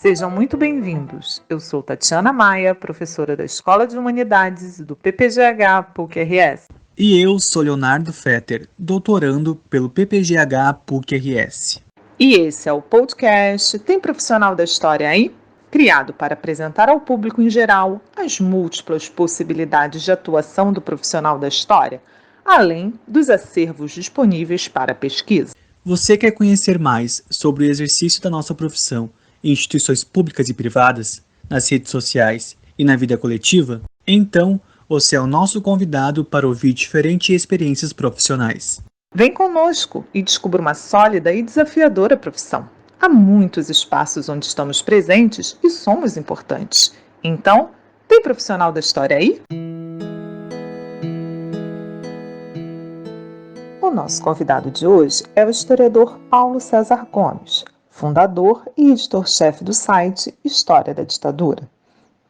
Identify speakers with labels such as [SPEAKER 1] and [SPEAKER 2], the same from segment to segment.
[SPEAKER 1] Sejam muito bem-vindos. Eu sou Tatiana Maia, professora da Escola de Humanidades do PPGH PUC-RS.
[SPEAKER 2] E eu sou Leonardo Fetter, doutorando pelo PPGH PUC-RS.
[SPEAKER 1] E esse é o podcast Tem Profissional da História aí? Criado para apresentar ao público em geral as múltiplas possibilidades de atuação do profissional da história, além dos acervos disponíveis para pesquisa.
[SPEAKER 2] Você quer conhecer mais sobre o exercício da nossa profissão em instituições públicas e privadas, nas redes sociais e na vida coletiva? Então, você é o nosso convidado para ouvir diferentes experiências profissionais.
[SPEAKER 1] Vem conosco e descubra uma sólida e desafiadora profissão. Há muitos espaços onde estamos presentes e somos importantes. Então, tem profissional da história aí? O nosso convidado de hoje é o historiador Paulo César Gomes, fundador e editor-chefe do site História da Ditadura.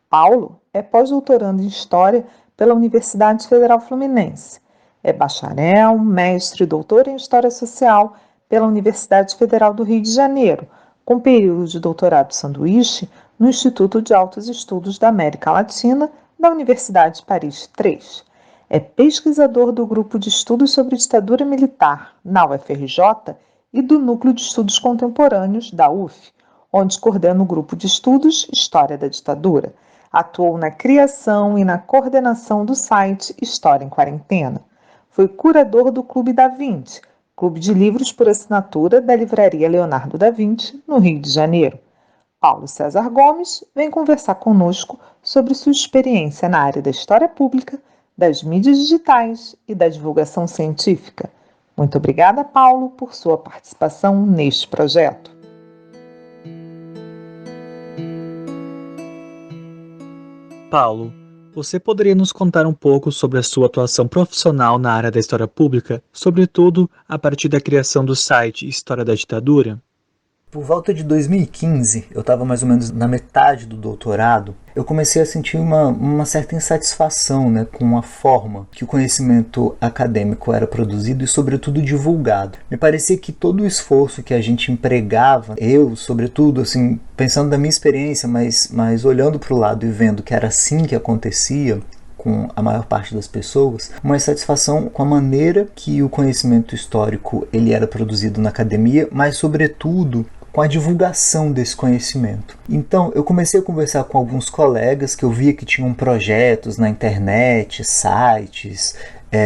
[SPEAKER 1] Paulo é pós-doutorando em História pela Universidade Federal Fluminense. É bacharel, mestre e doutor em História Social pela Universidade Federal do Rio de Janeiro, com período de doutorado sanduíche no Instituto de Altos Estudos da América Latina da Universidade de Paris III. É pesquisador do Grupo de Estudos sobre Ditadura Militar, na UFRJ, e do Núcleo de Estudos Contemporâneos, da UF, onde coordena o Grupo de Estudos História da Ditadura. Atuou na criação e na coordenação do site História em Quarentena. Foi curador do Clube da Vinci, clube de livros por assinatura da Livraria Leonardo da Vinci, no Rio de Janeiro. Paulo César Gomes vem conversar conosco sobre sua experiência na área da história pública, das mídias digitais e da divulgação científica. Muito obrigada, Paulo, por sua participação neste projeto.
[SPEAKER 2] Paulo, você poderia nos contar um pouco sobre a sua atuação profissional na área da história pública, sobretudo a partir da criação do site História da Ditadura?
[SPEAKER 3] Por volta de 2015, eu estava mais ou menos na metade do doutorado, eu comecei a sentir uma certa insatisfação, com a forma que o conhecimento acadêmico era produzido e, sobretudo, divulgado. Me parecia que todo o esforço que a gente empregava, eu, sobretudo, assim, pensando da minha experiência, mas olhando para o lado e vendo que era assim que acontecia, com a maior parte das pessoas, uma insatisfação com a maneira que o conhecimento histórico ele era produzido na academia, mas, sobretudo, com a divulgação desse conhecimento. Então, eu comecei a conversar com alguns colegas que eu via que tinham projetos na internet, sites.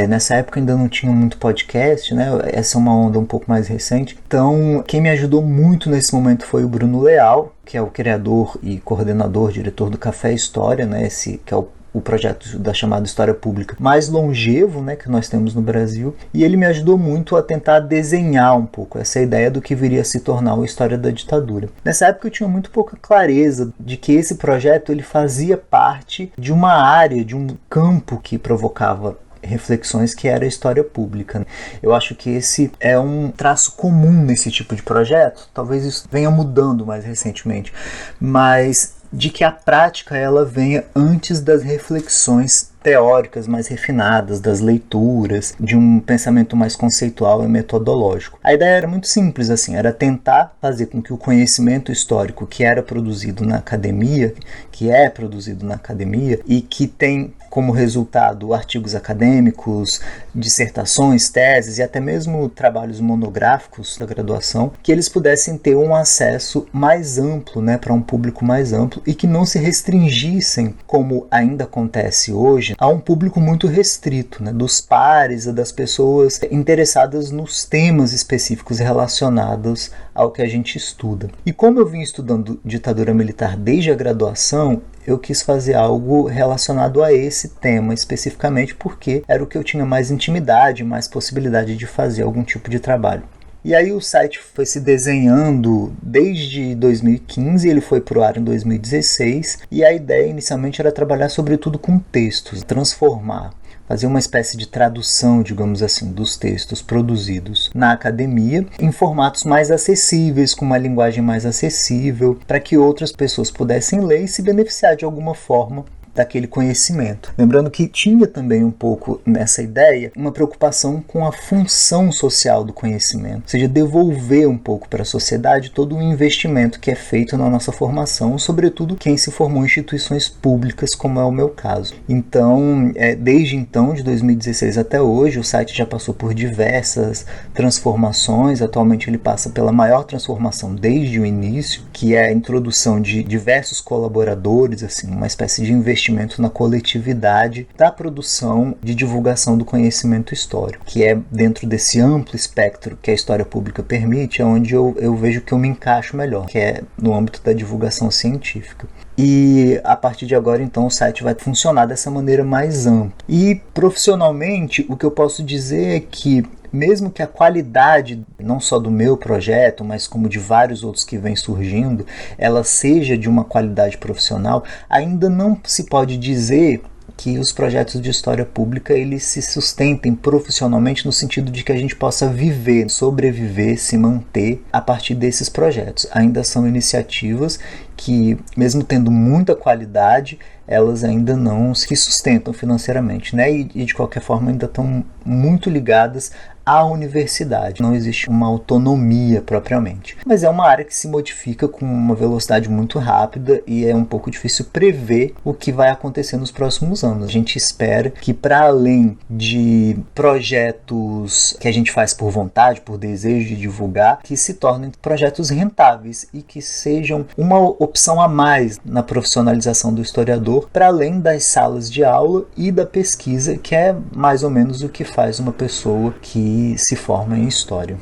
[SPEAKER 3] Nessa época ainda não tinha muito podcast, Essa é uma onda um pouco mais recente. Então, quem me ajudou muito nesse momento foi o Bruno Leal, que é o criador e coordenador, diretor do Café História, Esse que é o projeto da chamada História Pública mais longevo, que nós temos no Brasil, e ele me ajudou muito a tentar desenhar um pouco essa ideia do que viria a se tornar a História da Ditadura. Nessa época eu tinha muito pouca clareza de que esse projeto ele fazia parte de uma área, de um campo que provocava reflexões que era a história pública. Eu acho que esse é um traço comum nesse tipo de projeto, talvez isso venha mudando mais recentemente, mas de que a prática ela venha antes das reflexões teóricas mais refinadas, das leituras, de um pensamento mais conceitual e metodológico. A ideia era muito simples, era tentar fazer com que o conhecimento histórico que era produzido na academia, que é produzido na academia e que tem como resultado artigos acadêmicos, dissertações, teses e até mesmo trabalhos monográficos da graduação, que eles pudessem ter um acesso mais amplo, para um público mais amplo e que não se restringissem, como ainda acontece hoje, a um público muito restrito, dos pares e das pessoas interessadas nos temas específicos relacionados ao que a gente estuda. E como eu vim estudando ditadura militar desde a graduação, eu quis fazer algo relacionado a esse tema especificamente porque era o que eu tinha mais intimidade, mais possibilidade de fazer algum tipo de trabalho. E aí o site foi se desenhando desde 2015, ele foi para o ar em 2016, e a ideia inicialmente era trabalhar sobretudo com textos, transformar, fazer uma espécie de tradução, digamos assim, dos textos produzidos na academia em formatos mais acessíveis, com uma linguagem mais acessível, para que outras pessoas pudessem ler e se beneficiar de alguma forma daquele conhecimento. Lembrando que tinha também um pouco nessa ideia uma preocupação com a função social do conhecimento, ou seja, devolver um pouco para a sociedade todo o investimento que é feito na nossa formação, sobretudo quem se formou em instituições públicas, como é o meu caso. Então, desde então, de 2016 até hoje, o site já passou por diversas transformações. Atualmente ele passa pela maior transformação desde o início, que é a introdução de diversos colaboradores, assim, uma espécie de investimento na coletividade da produção de divulgação do conhecimento histórico, que é dentro desse amplo espectro que a história pública permite, é onde eu vejo que eu me encaixo melhor, que é no âmbito da divulgação científica. E a partir de agora, então, o site vai funcionar dessa maneira mais ampla. E profissionalmente, o que eu posso dizer é que, mesmo que a qualidade, não só do meu projeto, mas como de vários outros que vêm surgindo, ela seja de uma qualidade profissional, ainda não se pode dizer que os projetos de história pública eles se sustentem profissionalmente no sentido de que a gente possa viver, sobreviver, se manter a partir desses projetos. Ainda são iniciativas que, mesmo tendo muita qualidade, elas ainda não se sustentam financeiramente, né? E de qualquer forma ainda estão muito ligadas à universidade. Não existe uma autonomia propriamente. Mas é uma área que se modifica com uma velocidade muito rápida e é um pouco difícil prever o que vai acontecer nos próximos anos. A gente espera que, para além de projetos que a gente faz por vontade, por desejo de divulgar, que se tornem projetos rentáveis e que sejam uma opção a mais na profissionalização do historiador, para além das salas de aula e da pesquisa, que é mais ou menos o que faz uma pessoa que se forma em História.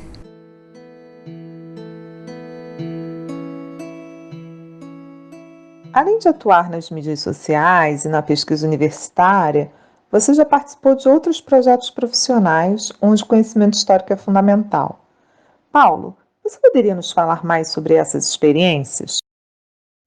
[SPEAKER 1] Além de atuar nas mídias sociais e na pesquisa universitária, você já participou de outros projetos profissionais onde o conhecimento histórico é fundamental. Paulo, você poderia nos falar mais sobre essas experiências?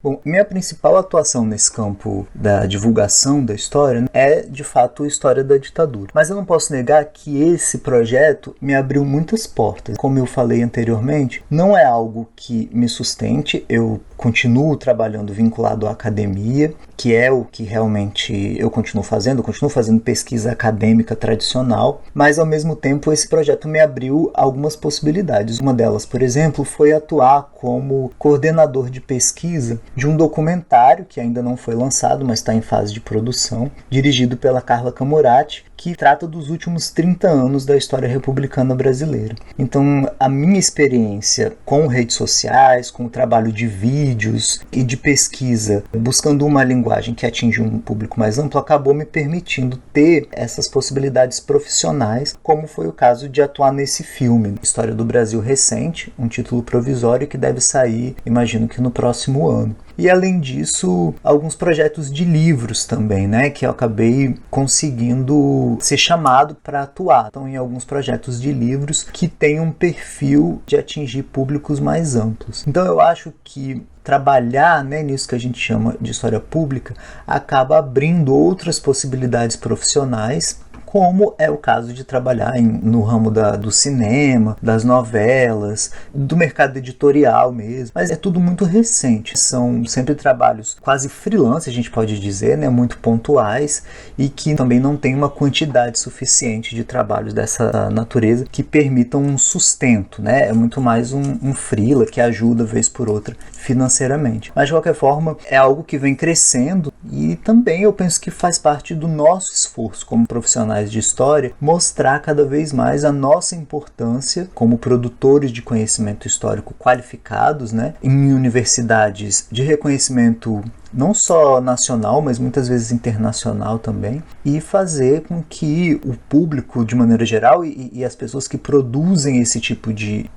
[SPEAKER 3] Bom, minha principal atuação nesse campo da divulgação da história é, de fato, a história da ditadura. Mas eu não posso negar que esse projeto me abriu muitas portas. Como eu falei anteriormente, não é algo que me sustente. Eu continuo trabalhando vinculado à academia, que é o que realmente eu continuo fazendo. Eu continuo fazendo pesquisa acadêmica tradicional, mas, ao mesmo tempo, esse projeto me abriu algumas possibilidades. Uma delas, por exemplo, foi atuar como coordenador de pesquisa de um documentário que ainda não foi lançado, mas está em fase de produção, dirigido pela Carla Camurati, que trata dos últimos 30 anos da história republicana brasileira. Então, a minha experiência com redes sociais, com o trabalho de vídeos e de pesquisa, buscando uma linguagem que atinge um público mais amplo, acabou me permitindo ter essas possibilidades profissionais, como foi o caso de atuar nesse filme, História do Brasil Recente, um título provisório que deve sair, imagino que no próximo ano. E, além disso, alguns projetos de livros também, né, que eu acabei conseguindo ser chamado para atuar. Então, em alguns projetos de livros que têm um perfil de atingir públicos mais amplos. Então, eu acho que trabalhar, né, nisso que a gente chama de história pública acaba abrindo outras possibilidades profissionais, como é o caso de trabalhar no ramo do cinema, das novelas, do mercado editorial mesmo. Mas é tudo muito recente. São sempre trabalhos quase freelance, a gente pode dizer, né, muito pontuais, e que também não tem uma quantidade suficiente de trabalhos dessa natureza que permitam um sustento, né? É muito mais um freela que ajuda, vez por outra, financeiramente. Mas, de qualquer forma, é algo que vem crescendo e também eu penso que faz parte do nosso esforço como profissionais de história, mostrar cada vez mais a nossa importância como produtores de conhecimento histórico qualificados, né, em universidades de reconhecimento não só nacional, mas muitas vezes internacional também, e fazer com que o público, de maneira geral, e as pessoas que produzem esse tipo de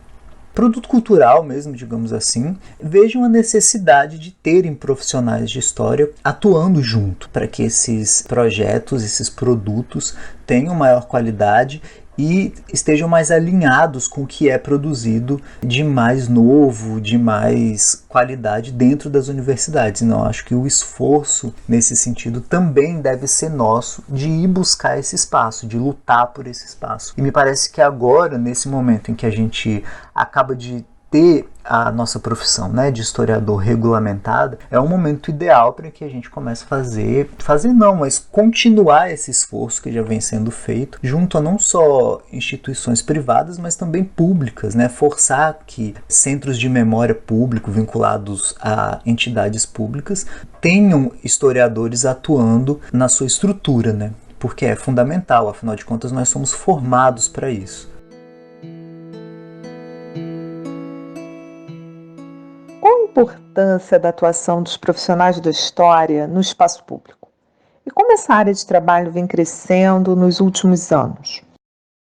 [SPEAKER 3] produto cultural mesmo, digamos assim, vejam a necessidade de terem profissionais de história atuando junto para que esses projetos, esses produtos tenham maior qualidade e estejam mais alinhados com o que é produzido de mais novo, de mais qualidade dentro das universidades. Então, acho que o esforço nesse sentido também deve ser nosso de ir buscar esse espaço, de lutar por esse espaço. E me parece que agora, nesse momento em que a gente acaba de ter a nossa profissão, né, de historiador regulamentada, é um momento ideal para que a gente comece a mas continuar esse esforço que já vem sendo feito, junto a não só instituições privadas, mas também públicas, né, forçar que centros de memória público vinculados a entidades públicas tenham historiadores atuando na sua estrutura, né, porque é fundamental, afinal de contas nós somos formados para isso.
[SPEAKER 1] Qual a importância da atuação dos profissionais da história no espaço público? E como essa área de trabalho vem crescendo nos últimos anos?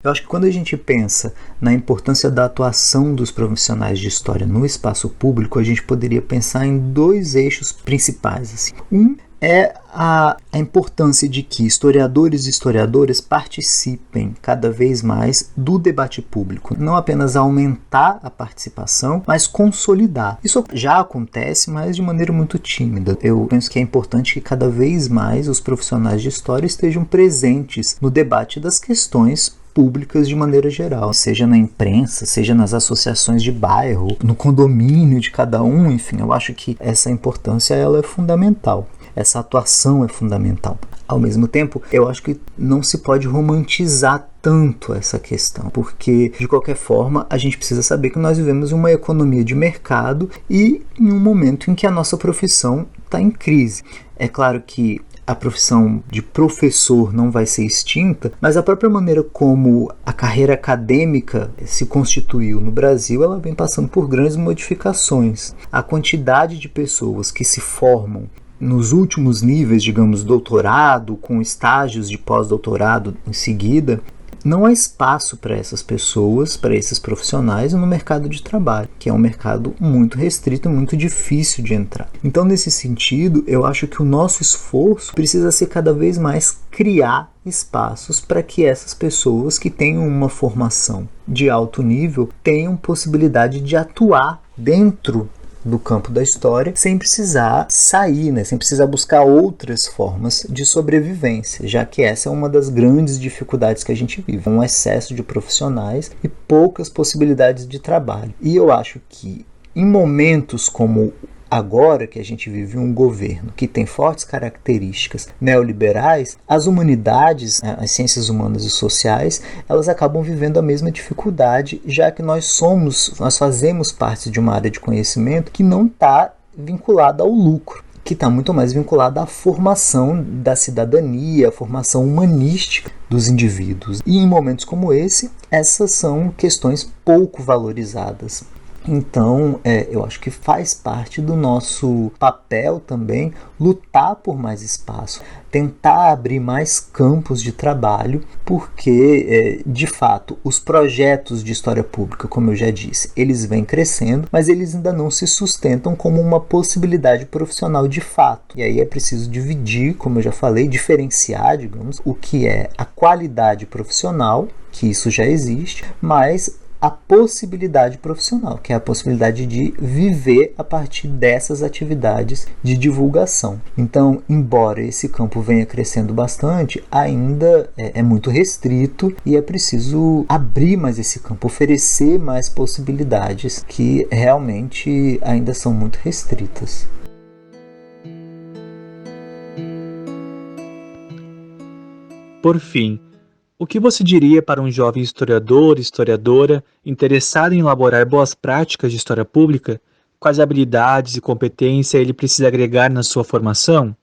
[SPEAKER 3] Eu acho que quando a gente pensa na importância da atuação dos profissionais de história no espaço público, a gente poderia pensar em dois eixos principais. Assim. Um é a importância de que historiadores e historiadoras participem cada vez mais do debate público. Não apenas aumentar a participação, mas consolidar. Isso já acontece, mas de maneira muito tímida. Eu penso que é importante que cada vez mais os profissionais de história estejam presentes no debate das questões públicas de maneira geral, seja na imprensa, seja nas associações de bairro, no condomínio de cada um, enfim, eu acho que essa importância ela é fundamental. Essa atuação é fundamental. Ao mesmo tempo, eu acho que não se pode romantizar tanto essa questão, porque, de qualquer forma, a gente precisa saber que nós vivemos uma economia de mercado e em um momento em que a nossa profissão está em crise. É claro que a profissão de professor não vai ser extinta, mas a própria maneira como a carreira acadêmica se constituiu no Brasil, ela vem passando por grandes modificações. A quantidade de pessoas que se formam nos últimos níveis, digamos, doutorado, com estágios de pós-doutorado em seguida, não há espaço para essas pessoas, para esses profissionais no mercado de trabalho, que é um mercado muito restrito e muito difícil de entrar. Então, nesse sentido, eu acho que o nosso esforço precisa ser cada vez mais criar espaços para que essas pessoas que tenham uma formação de alto nível tenham possibilidade de atuar dentro do campo da história, sem precisar sair, né? Sem precisar buscar outras formas de sobrevivência, já que essa é uma das grandes dificuldades que a gente vive, um excesso de profissionais e poucas possibilidades de trabalho. E eu acho que em momentos como agora que a gente vive um governo que tem fortes características neoliberais, as humanidades, as ciências humanas e sociais, elas acabam vivendo a mesma dificuldade, já que nós fazemos parte de uma área de conhecimento que não está vinculada ao lucro, que está muito mais vinculada à formação da cidadania, à formação humanística dos indivíduos. E em momentos como esse, essas são questões pouco valorizadas. Então, eu acho que faz parte do nosso papel também lutar por mais espaço, tentar abrir mais campos de trabalho, porque, de fato, os projetos de história pública, como eu já disse, eles vêm crescendo, mas eles ainda não se sustentam como uma possibilidade profissional de fato. E aí é preciso dividir, como eu já falei, diferenciar, digamos, o que é a qualidade profissional, que isso já existe, mas a possibilidade profissional, que é a possibilidade de viver a partir dessas atividades de divulgação. Então, embora esse campo venha crescendo bastante, ainda é muito restrito e é preciso abrir mais esse campo, oferecer mais possibilidades que realmente ainda são muito restritas.
[SPEAKER 2] Por fim, o que você diria para um jovem historiador, historiadora, interessado em elaborar boas práticas de história pública? Quais habilidades e competências ele precisa agregar na sua formação?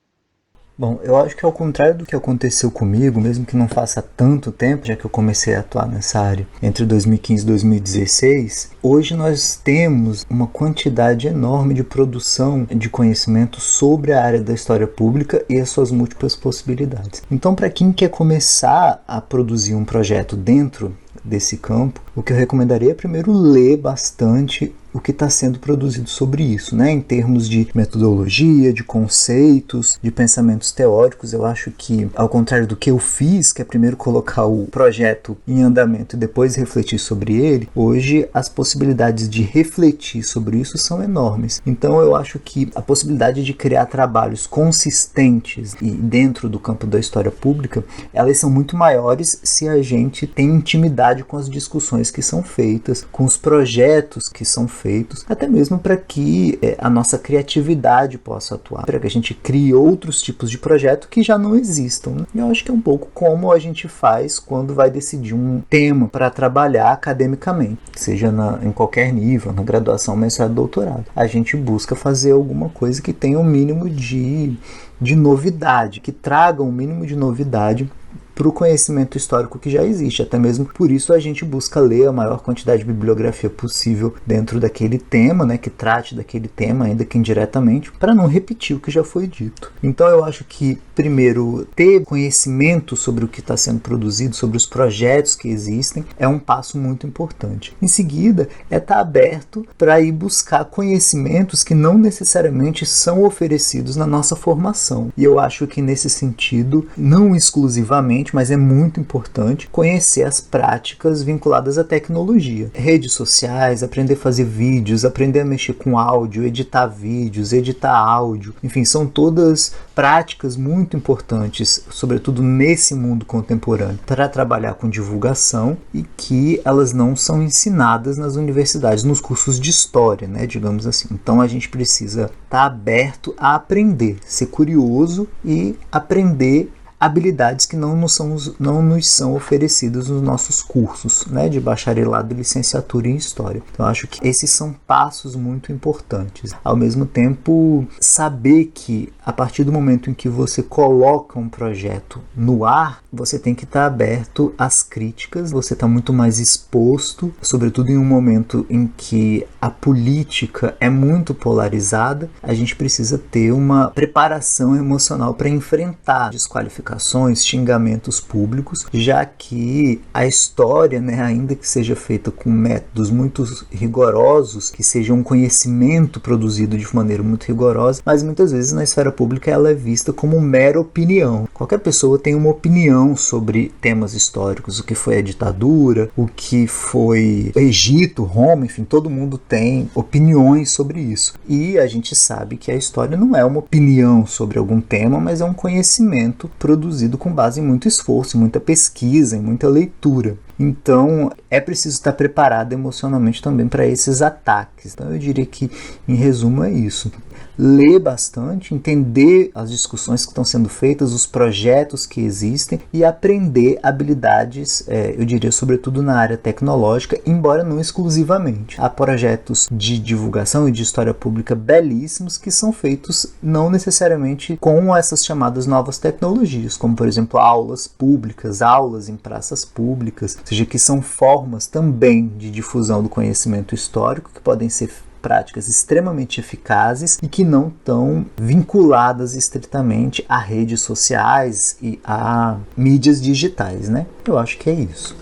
[SPEAKER 3] Bom, eu acho que ao contrário do que aconteceu comigo, mesmo que não faça tanto tempo, já que eu comecei a atuar nessa área entre 2015 e 2016, hoje nós temos uma quantidade enorme de produção de conhecimento sobre a área da história pública e as suas múltiplas possibilidades. Então, para quem quer começar a produzir um projeto dentro desse campo, o que eu recomendaria é primeiro ler bastante o que está sendo produzido sobre isso, né? Em termos de metodologia, de conceitos, de pensamentos teóricos. Eu acho que, ao contrário do que eu fiz, que é primeiro colocar o projeto em andamento e depois refletir sobre ele, hoje as possibilidades de refletir sobre isso são enormes. Então eu acho que a possibilidade de criar trabalhos consistentes e dentro do campo da história pública, elas são muito maiores se a gente tem intimidade com as discussões que são feitas, com os projetos que são feitos, feitos, até mesmo para que a nossa criatividade possa atuar, para que a gente crie outros tipos de projeto que já não existam, né? E eu acho que é um pouco como a gente faz quando vai decidir um tema para trabalhar academicamente, seja em qualquer nível, na graduação, mestrado, doutorado. A gente busca fazer alguma coisa que tenha um mínimo de novidade, que traga um mínimo de novidade para o conhecimento histórico que já existe. Até mesmo por isso a gente busca ler a maior quantidade de bibliografia possível dentro daquele tema, né, que trate daquele tema, ainda que indiretamente, para não repetir o que já foi dito. Então eu acho que, primeiro, ter conhecimento sobre o que está sendo produzido, sobre os projetos que existem, é um passo muito importante. Em seguida, é estar aberto para ir buscar conhecimentos que não necessariamente são oferecidos na nossa formação. E eu acho que, nesse sentido, não exclusivamente, mas é muito importante conhecer as práticas vinculadas à tecnologia. Redes sociais, aprender a fazer vídeos, aprender a mexer com áudio, editar vídeos, editar áudio. Enfim, são todas práticas muito importantes, sobretudo nesse mundo contemporâneo, para trabalhar com divulgação e que elas não são ensinadas nas universidades, nos cursos de história, né, digamos assim. Então a gente precisa estar aberto a aprender, ser curioso e aprender habilidades que não nos são oferecidas nos nossos cursos, né, de bacharelado e licenciatura em História. Então, acho que esses são passos muito importantes. Ao mesmo tempo, saber que a partir do momento em que você coloca um projeto no ar, você tem que estar aberto às críticas, você está muito mais exposto, sobretudo em um momento em que a política é muito polarizada, a gente precisa ter uma preparação emocional para enfrentar desqualificações, xingamentos públicos, já que a história, né, ainda que seja feita com métodos muito rigorosos, que seja um conhecimento produzido de maneira muito rigorosa, mas muitas vezes na esfera pública ela é vista como mera opinião. Qualquer pessoa tem uma opinião sobre temas históricos, o que foi a ditadura, o que foi o Egito, Roma, enfim, todo mundo tem opiniões sobre isso. E a gente sabe que a história não é uma opinião sobre algum tema, mas é um conhecimento produzido com base em muito esforço, em muita pesquisa, em muita leitura. Então, é preciso estar preparado emocionalmente também para esses ataques. Então, eu diria que, em resumo, é isso. Ler bastante, entender as discussões que estão sendo feitas, os projetos que existem e aprender habilidades, eu diria, sobretudo na área tecnológica, embora não exclusivamente. Há projetos de divulgação e de história pública belíssimos que são feitos não necessariamente com essas chamadas novas tecnologias, como, por exemplo, aulas públicas, aulas em praças públicas, ou seja, que são formas também de difusão do conhecimento histórico que podem ser práticas extremamente eficazes e que não estão vinculadas estritamente a redes sociais e a mídias digitais, né? Eu acho que é isso.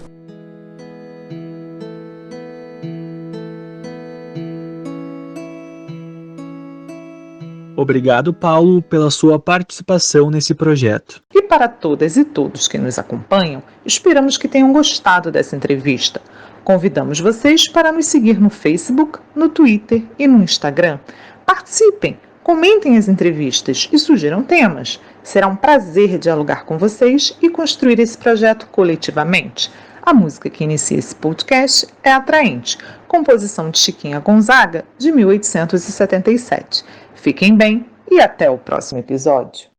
[SPEAKER 2] Obrigado, Paulo, pela sua participação nesse projeto.
[SPEAKER 1] E para todas e todos que nos acompanham, esperamos que tenham gostado dessa entrevista. Convidamos vocês para nos seguir no Facebook, no Twitter e no Instagram. Participem, comentem as entrevistas e sugiram temas. Será um prazer dialogar com vocês e construir esse projeto coletivamente. A música que inicia esse podcast é Atraente, composição de Chiquinha Gonzaga, de 1877. Fiquem bem e até o próximo episódio.